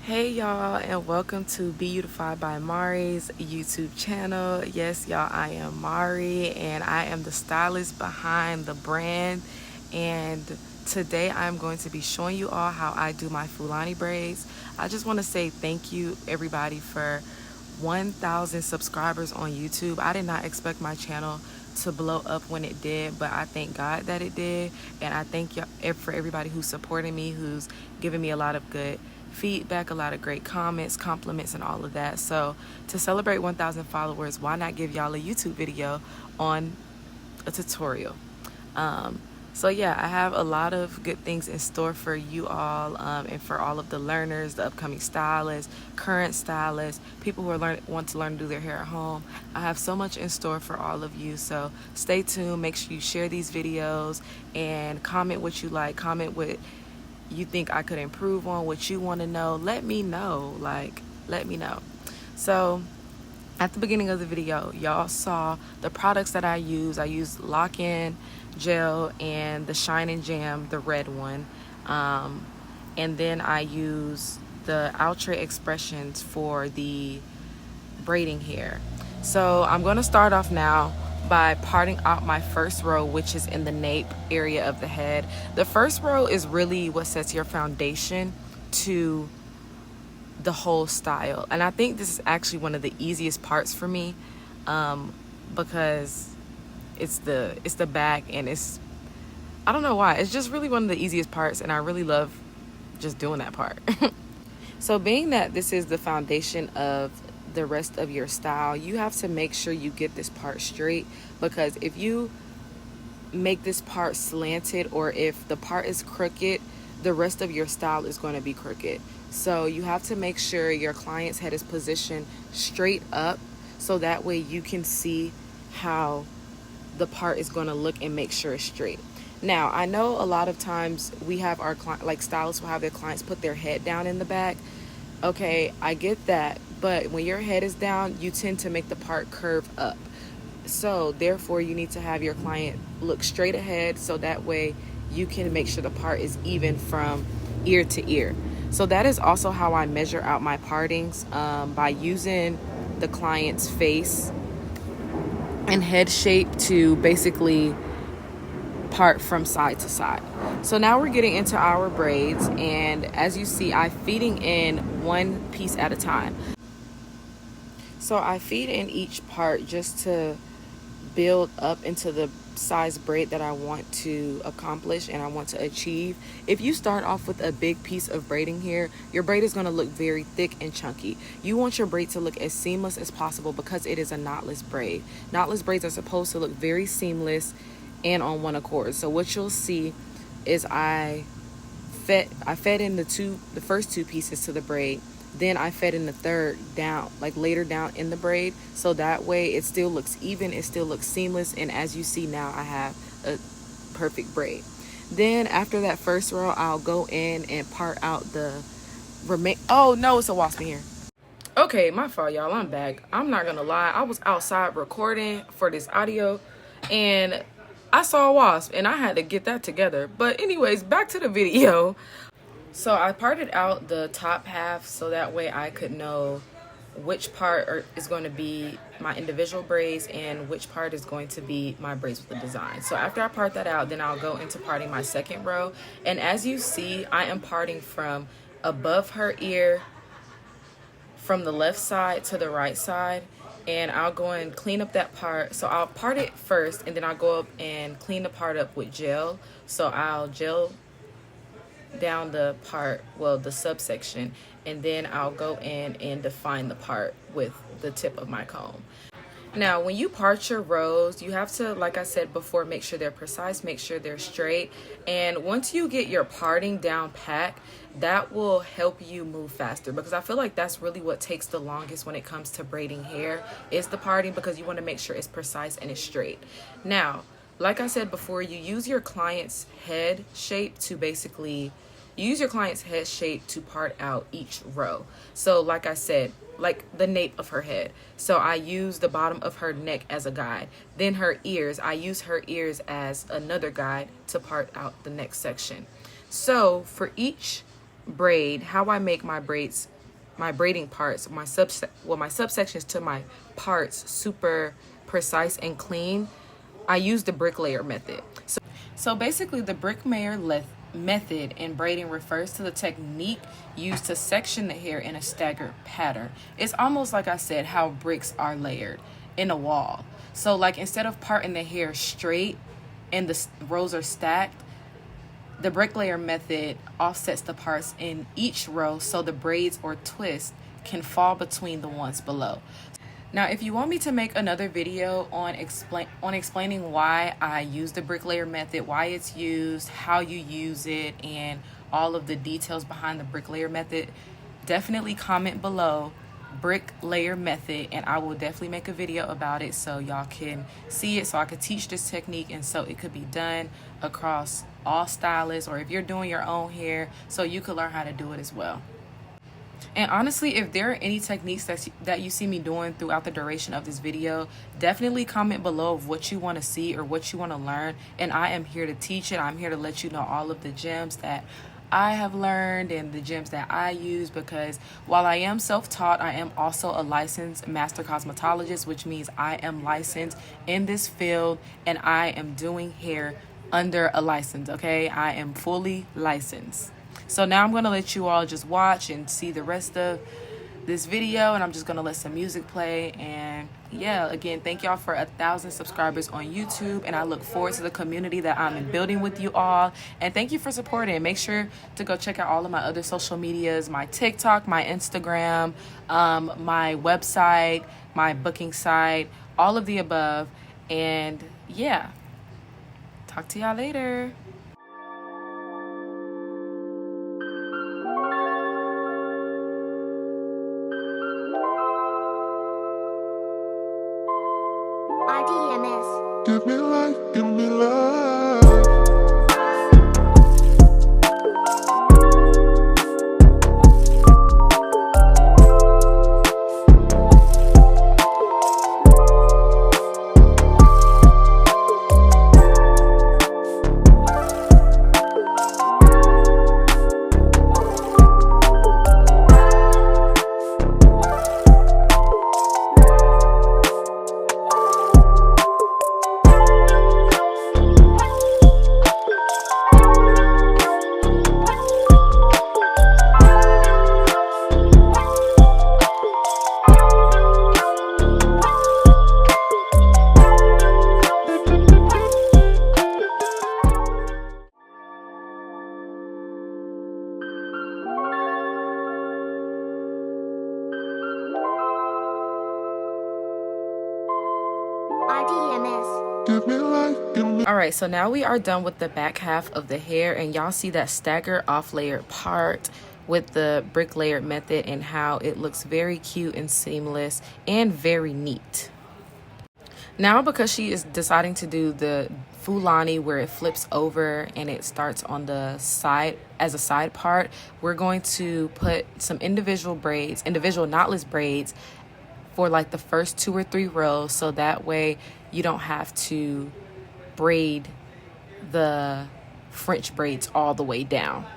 Hey y'all, and welcome to BE-YOU-tified by Mari's YouTube channel. Yes y'all, I am Mari and I am the stylist behind the brand, and today I'm going to be showing you all how I do my Fulani braids. I just want to say thank you everybody for 1,000 subscribers on YouTube. I did not expect my channel to blow up when it did, but I thank God that it did, and I thank y'all for everybody who's supporting me, who's giving me a lot of good feedback, a lot of great comments, compliments, and all of that. So to celebrate 1,000 followers, why not give y'all a YouTube video on a tutorial? So yeah, I have a lot of good things in store for you all, and for all of the learners, the upcoming stylists, current stylists, people who are want to learn to do their hair at home. I have so much in store for all of you, so stay tuned. Make sure you share these videos and comment what you like, comment what you think I could improve on, what you want to know. Let me know, let me know. So at the beginning of the video, y'all saw the products that I use. I use lock-in gel and the Shine and Jam, the red one, and then I use the Outre Xpressions for the braiding hair. So I'm going to start off now by parting out my first row, which is in the nape area of the head. The first row is really what sets your foundation to the whole style, and I think this is actually one of the easiest parts for me, because it's the back, and I don't know why, it's just really one of the easiest parts, and I really love just doing that part. So being that this is the foundation of the rest of your style, you have to make sure you get this part straight, because if you make this part slanted, or if the part is crooked, the rest of your style is going to be crooked. So you have to make sure your client's head is positioned straight up, so that way you can see how the part is going to look and make sure it's straight. Now, I know a lot of times we have our stylists will have their clients put their head down in the back. Okay, I get that, but when your head is down, you tend to make the part curve up. So therefore, you need to have your client look straight ahead, so that way you can make sure the part is even from ear to ear. So that is also how I measure out my partings, by using the client's face and head shape to basically part from side to side. So now we're getting into our braids, and as you see, I'm feeding in one piece at a time. So I feed in each part just to build up into the size braid that I want to accomplish and I want to achieve. If you start off with a big piece of braiding hair, your braid is going to look very thick and chunky. You want your braid to look as seamless as possible, because it is a knotless braid. Knotless braids are supposed to look very seamless and on one accord. So what you'll see is I fed in the first two pieces to the braid. Then I fed in the third down, later down in the braid, so that way it still looks even, it still looks seamless, and as you see now, I have a perfect braid. Then after that first row, I'll go in and part out the oh no, it's a wasp in here. Okay, my fault, y'all, I'm back. I'm not gonna lie, I was outside recording for this audio, and I saw a wasp, and I had to get that together. But anyways, back to the video. So I parted out the top half, so that way I could know which part is going to be my individual braids and which part is going to be my braids with the design. So after I part that out, then I'll go into parting my second row. And as you see, I am parting from above her ear, from the left side to the right side. And I'll go and clean up that part. So I'll part it first, and then I'll go up and clean the part up with gel. So I'll gel down the part, well, the subsection, and then I'll go in and define the part with the tip of my comb. Now, when you part your rows, you have to, like I said before, make sure they're precise, make sure they're straight. And once you get your parting down pat, that will help you move faster, because I feel like that's really what takes the longest when it comes to braiding hair, is the parting, because you want to make sure it's precise and it's straight. Now, like I said before, you use your client's head shape to part out each row. So like I said, like the nape of her head. So I use the bottom of her neck as a guide. Then her ears, I use her ears as another guide to part out the next section. So for each braid, how I make my braids braiding parts, my subsections to my parts super precise and clean, I use the bricklayer method. So basically the bricklayer method in braiding refers to the technique used to section the hair in a staggered pattern. It's almost like I said, how bricks are layered in a wall. So like instead of parting the hair straight and the rows are stacked, the bricklayer method offsets the parts in each row so the braids or twists can fall between the ones below. Now, if you want me to make another video on explaining why I use the bricklayer method, why it's used, how you use it, and all of the details behind the bricklayer method, definitely comment below bricklayer method, and I will definitely make a video about it so y'all can see it, so I could teach this technique and so it could be done across all stylists, or if you're doing your own hair, so you could learn how to do it as well. And honestly, if there are any techniques that you see me doing throughout the duration of this video, definitely comment below of what you want to see or what you want to learn, and I am here to teach it. I'm here to let you know all of the gems that I have learned and the gems that I use, because while I am self-taught, I am also a licensed master cosmetologist, which means I am licensed in this field and I am doing hair under a license, okay? I am fully licensed. So now I'm going to let you all just watch and see the rest of this video, and I'm just going to let some music play. And yeah, again, thank y'all for 1,000 subscribers on YouTube, and I look forward to the community that I'm building with you all. And thank you for supporting. Make sure to go check out all of my other social medias, my TikTok, my Instagram, my website, my booking site, all of the above. And yeah, talk to y'all later. RDMS. Give me life, give me life. All right, so now we are done with the back half of the hair, and y'all see that staggered off layered part with the bricklayer method and how it looks very cute and seamless and very neat. Now, because she is deciding to do the Fulani where it flips over and it starts on the side as a side part, we're going to put some individual knotless braids for like the first 2 or 3 rows, so that way you don't have to braid the French braids all the way down.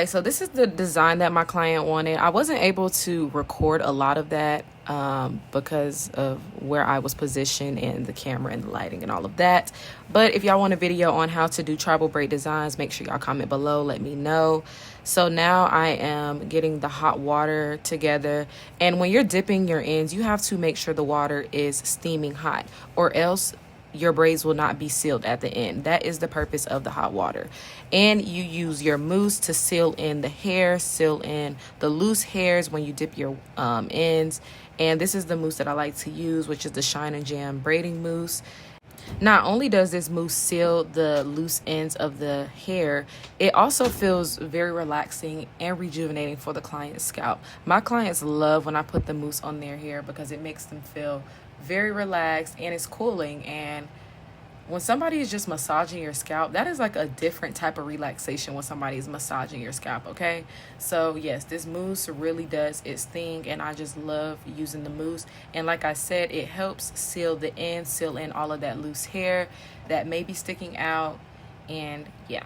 right, so this is the design that my client wanted. I wasn't able to record a lot of that because of where I was positioned and the camera and the lighting and all of that. But if y'all want a video on how to do tribal braid designs, make sure y'all comment below, let me know. So now I am getting the hot water together. And when you're dipping your ends, you have to make sure the water is steaming hot, or else your braids will not be sealed at the end. That is the purpose of the hot water. And you use your mousse to seal in the hair, seal in the loose hairs when you dip your ends. And this is the mousse that I like to use, which is the Shine and Jam braiding mousse. Not only does this mousse seal the loose ends of the hair, it also feels very relaxing and rejuvenating for the client's scalp. My clients love when I put the mousse on their hair because it makes them feel very relaxed and it's cooling. And when somebody is just massaging your scalp, that is like a different type of relaxation when somebody is massaging your scalp, okay? So yes, this mousse really does its thing, and I just love using the mousse. And like I said, it helps seal the ends, seal in all of that loose hair that may be sticking out, and yeah.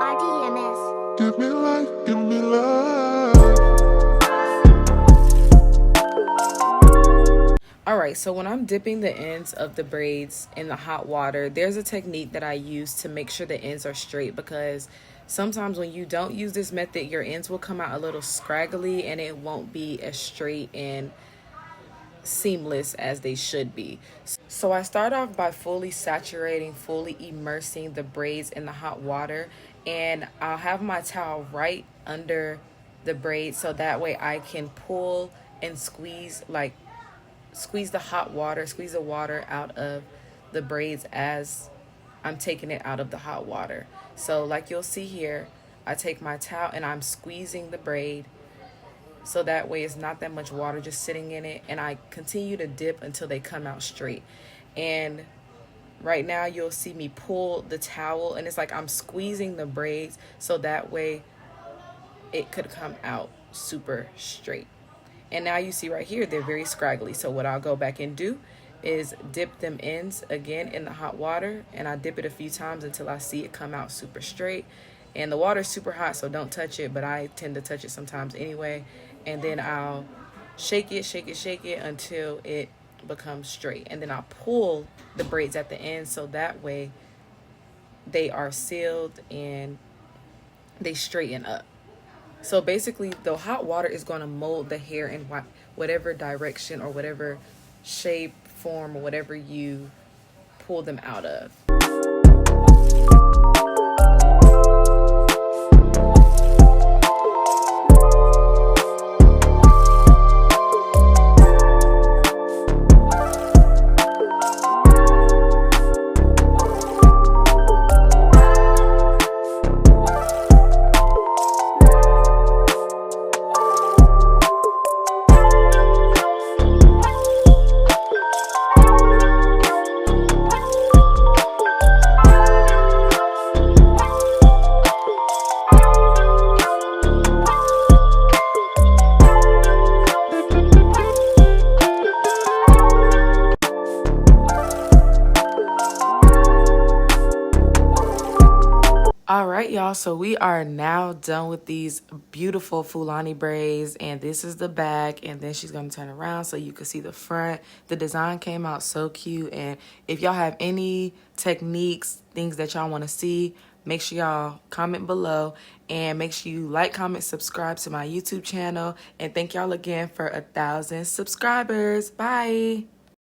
RDMS. Give me life, give me life. All right, so when I'm dipping the ends of the braids in the hot water, there's a technique that I use to make sure the ends are straight, because sometimes when you don't use this method, your ends will come out a little scraggly and it won't be as straight and seamless as they should be. So I start off by fully saturating, fully immersing the braids in the hot water, and I'll have my towel right under the braid so that way I can pull and squeeze the hot water, squeeze the water out of the braids as I'm taking it out of the hot water. So like you'll see here, I take my towel and I'm squeezing the braid so that way it's not that much water just sitting in it, and I continue to dip until they come out straight. And right now you'll see me pull the towel, and it's like I'm squeezing the braids so that way it could come out super straight. And now you see right here, they're very scraggly. So what I'll go back and do is dip them ends again in the hot water, and I dip it a few times until I see it come out super straight. And the water's super hot, so don't touch it, but I tend to touch it sometimes anyway. And then I'll shake it until it becomes straight. And then I'll pull the braids at the end so that way they are sealed and they straighten up. So basically, the hot water is going to mold the hair in whatever direction or whatever shape, form, or whatever you pull them out of. All right, y'all, so we are now done with these beautiful Fulani braids, and this is the back, and then she's going to turn around so you can see the front. The design came out so cute, and if y'all have any techniques, things that y'all want to see, make sure y'all comment below, and make sure you like, comment, subscribe to my YouTube channel, and thank y'all again for 1,000 subscribers. Bye.